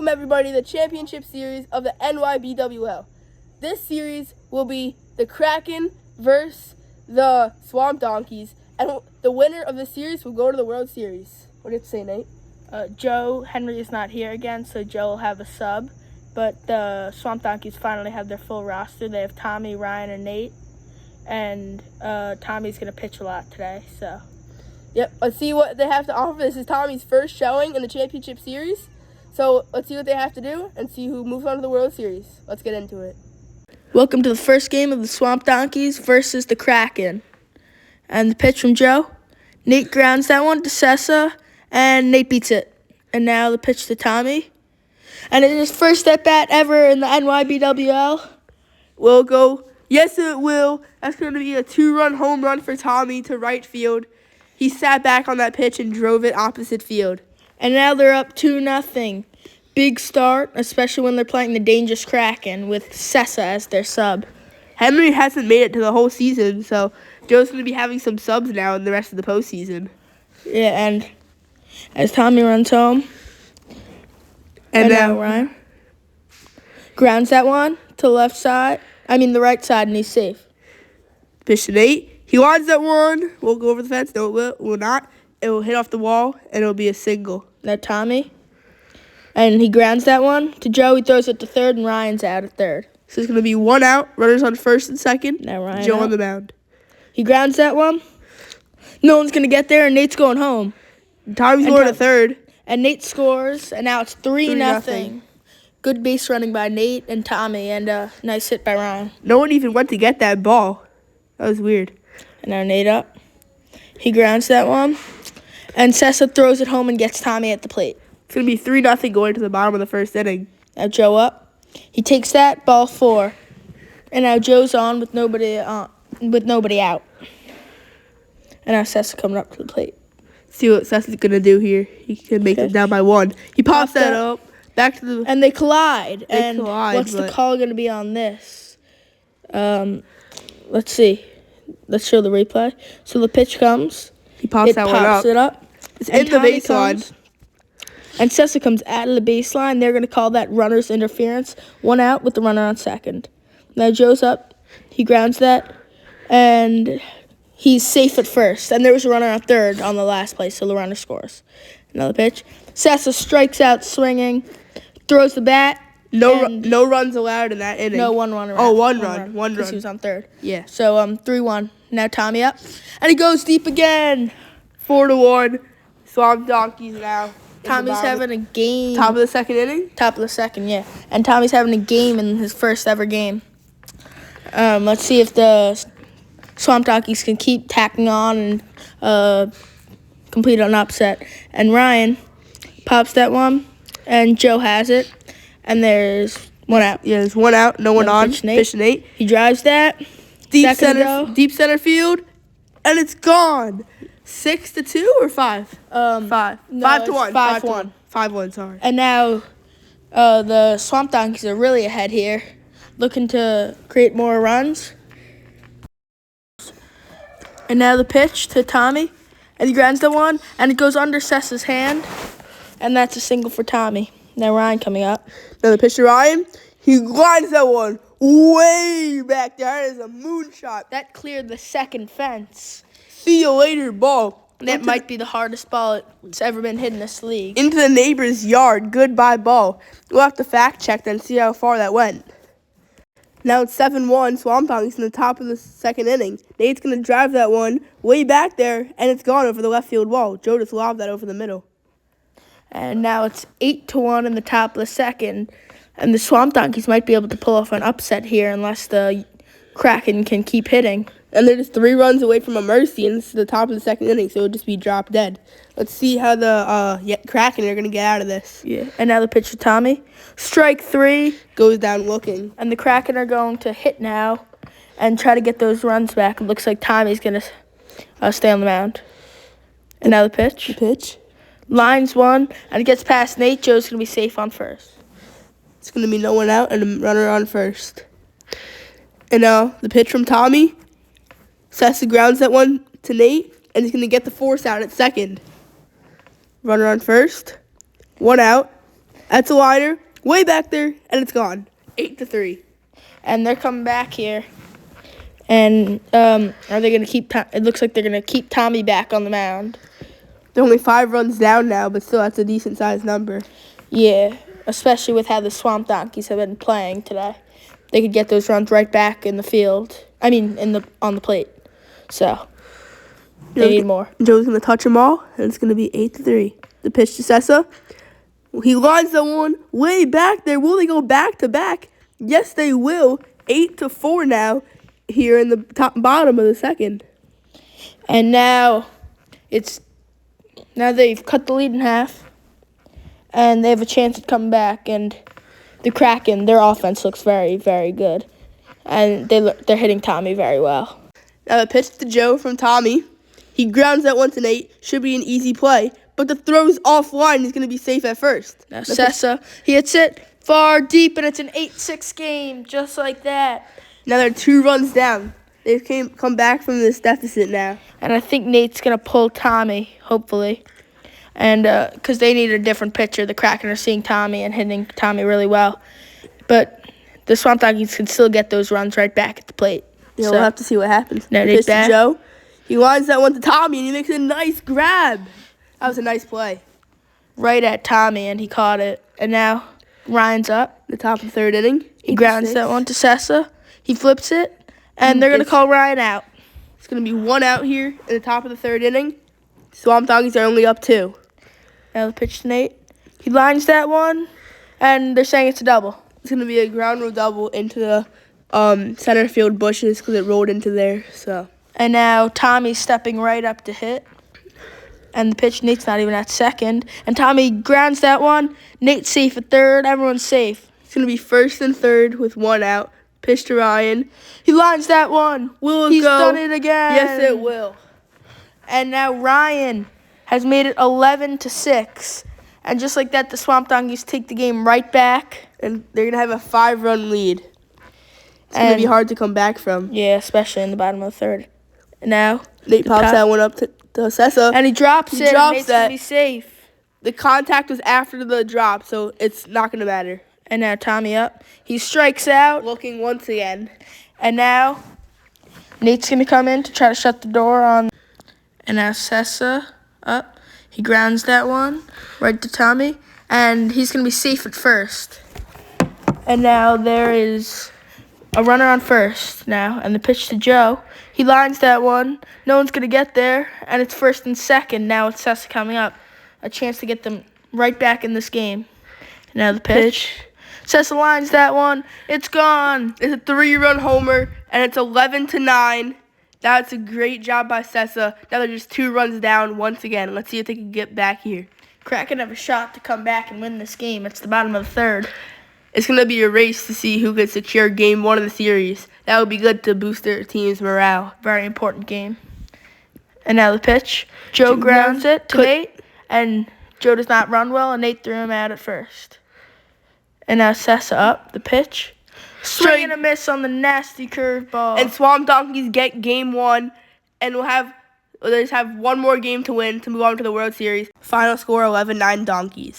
Welcome everybody to the championship series of the NYBWL. This series will be the Kraken versus the Swamp Donkeys, and the winner of the series will go to the World Series. What do you have to say, Nate? Joe Henry is not here again, so Joe will have a sub. But the Swamp Donkeys finally have their full roster. They have Tommy, Ryan, and Nate. And Tommy's going to pitch a lot today. So, yep, let's see what they have to offer. This is Tommy's first showing in the championship series. So let's see what they have to do and see who moves on to the World Series. Let's get into it. welcome to the first game of the Swamp Donkeys versus the Kraken. And the pitch from Joe. Nate grounds that one to Sessa, and Nate beats it. And now the pitch to Tommy. And in his first at-bat ever in the NYBWL. Will go. Yes, it will. That's going to be a 2-run home run for Tommy to right field. He sat back on that pitch and drove it opposite field. And now they're up 2-0. Big start, especially when they're playing the dangerous Kraken with Sessa as their sub. Henry hasn't made it to the whole season, so Joe's going to be having some subs now in the rest of the postseason. Yeah, and as Tommy runs home, and now Ryan grounds that one to the right side, and he's safe. Pitch to Nate. He lines that one. We'll go over the fence. No, it will not. It will hit off the wall, and it will be a single. Now Tommy, and he grounds that one to Joe. He throws it to third, and Ryan's out at third. So it's going to be 1 out, runners on first and second. Now Ryan Joe out. on the mound. He grounds that one. No one's going to get there, and Nate's going home. Tommy's going to third. And Nate scores, and now it's 3-0. 3-0. Good base running by Nate and Tommy, and a nice hit by Ryan. No one even went to get that ball. That was weird. And now Nate up. He grounds that one. And Sessa throws it home and gets Tommy at the plate. It's going to be 3-0 going to the bottom of the first inning. Now Joe up. He takes that, ball 4. And now Joe's on with nobody out. And now Sessa coming up to the plate. See what Sessa's going to do here. He can make it down by 1. He pops that up. Back to the... And they collide. What's the call going to be on this? Let's see. Let's show the replay. So the pitch comes. He pops that one up. It up. It's in the baseline. And Sessa comes out of the baseline. They're going to call that runner's interference. 1 out with the runner on second. Now Joe's up. He grounds that. And he's safe at first. And there was a runner on third on the last play, so the runner scores. Another pitch. Sessa strikes out swinging. Throws the bat. No runs allowed in that inning. No, 1 run. Oh, one run. Because he was on third. Yeah. So 3-1. Now Tommy up. And he goes deep again. 4-1. Swamp Donkeys now. Tommy's having a game. Top of the second inning? Top of the second, yeah. And Tommy's having a game in his first ever game. Let's see if the Swamp Donkeys can keep tacking on and complete an upset. And Ryan pops that one, and Joe has it. And there's 1 out. Yeah, there's 1 out. No one on. Pitch to Nate. He drives that. Deep center field, and it's gone. 6-2 or 5? 5. No, 5-1. 5-1. 5-1. Sorry. And now the Swamp Donkeys are really ahead here, looking to create more runs. And now the pitch to Tommy, and he grounds the one, and it goes under Sessa's hand, and that's a single for Tommy. Now Ryan coming up. Now the pitch to Ryan. He lines that one way back there. That is a moonshot. That cleared the second fence. See you later, ball. That might be the hardest ball that's ever been hit in this league. Into the neighbor's yard. Goodbye, ball. We'll have to fact check that and see how far that went. Now it's 7-1. Swamp Donkeys in the top of the second inning. Nate's going to drive that one way back there, and it's gone over the left field wall. Joe just lobbed that over the middle. And now it's 8-1 in the top of the second. And the Swamp Donkeys might be able to pull off an upset here unless the Kraken can keep hitting. And they're just 3 runs away from a mercy, and this is the top of the second inning, so it'll just be drop dead. Let's see how the Kraken are going to get out of this. Yeah. And now the pitch to Tommy. Strike 3. Goes down looking. And the Kraken are going to hit now and try to get those runs back. It looks like Tommy's going to stay on the mound. And now the pitch. The pitch. Lines 1, and it gets past Nate. Joe's going to be safe on first. It's going to be no one out and a runner on first. And now the pitch from Tommy. Sessa grounds that one to Nate, and he's going to get the force out at second. Runner on first. 1 out. That's a liner. Way back there, and it's gone. 8-3. And they're coming back here. And are they going to keep... It looks like they're going to keep Tommy back on the mound. They're only 5 runs down now, but still, that's a decent-sized number. Yeah, especially with how the Swamp Donkeys have been playing today. They could get those runs right back in the field. I mean, on the plate. So, they need more. Joe's going to touch them all, and it's going to be 8-3. The pitch to Sessa. He lines that one way back there. Will they go back-to-back? Yes, they will. 8-4 now here in the bottom of the second. And now they've cut the lead in half. And they have a chance at coming back. And the Kraken, their offense looks very, very good. And they're hitting Tommy very well. Now the pitch to Joe from Tommy. He grounds that one to Nate. Should be an easy play. But the throw's offline. He's going to be safe at first. Now Sessa, he hits it far deep, and it's an 8-6 game, just like that. Now they're 2 runs down. They've come back from this deficit now. And I think Nate's going to pull Tommy, hopefully. And because they need a different pitcher. The Kraken are seeing Tommy and hitting Tommy really well. But the Swamp Donkeys can still get those runs right back at the plate. Yeah, we'll have to see what happens. Now Pitch Nate's back. to Joe. He lines that one to Tommy, and he makes a nice grab. That was a nice play. Right at Tommy, and he caught it. And now Ryan's up. The top of the 3rd inning. He grounds that one to Sessa. He flips it, and they're going to call Ryan out. It's going to be 1 out here in the top of the 3rd inning. Swamp Donkeys are only up 2. Now the pitch to Nate. He lines that one, and they're saying it's a double. It's going to be a ground rule double into the center field bushes because it rolled into there. So. And now Tommy's stepping right up to hit. And the pitch, Nate's not even at second. And Tommy grounds that one. Nate's safe at third. Everyone's safe. It's going to be 1st and 3rd with 1 out. Pitch to Ryan. He lines that one. Will it He's go? done it again. Yes, it will. And now Ryan has made it 11-6. And just like that, the Swamp Donkeys take the game right back. And they're going to have a 5-run lead. It's going to be hard to come back from. Yeah, especially in the bottom of the 3rd. And now Nate pops that one up to Sessa. And he drops it. And Nate's going to be safe. The contact was after the drop, so it's not going to matter. And now Tommy up. He strikes out. Looking once again. And now Nate's going to come in to try to shut the door on. And now Sessa up. He grounds that one right to Tommy. And he's going to be safe at first. And now there is a runner on first now. And the pitch to Joe. He lines that one. No one's going to get there. And it's 1st and 2nd. Now it's Sessa coming up. A chance to get them right back in this game. And now the pitch. Sessa lines that one. It's gone. It's a 3-run homer, and it's 11-9. That's a great job by Sessa. Now they're just 2 runs down once again. Let's see if they can get back here. Kraken have a shot to come back and win this game. It's the bottom of the 3rd. It's going to be a race to see who can secure Game 1 of the series. That would be good to boost their team's morale. Very important game. And now the pitch. Joe grounds it to Nate, and Joe does not run well, and Nate threw him out at first. And now Sessa up, the pitch. Swing and a miss on the nasty curveball. And Swamp Donkeys get Game 1, and they just have one more game to win to move on to the World Series. Final score 11-9 Donkeys.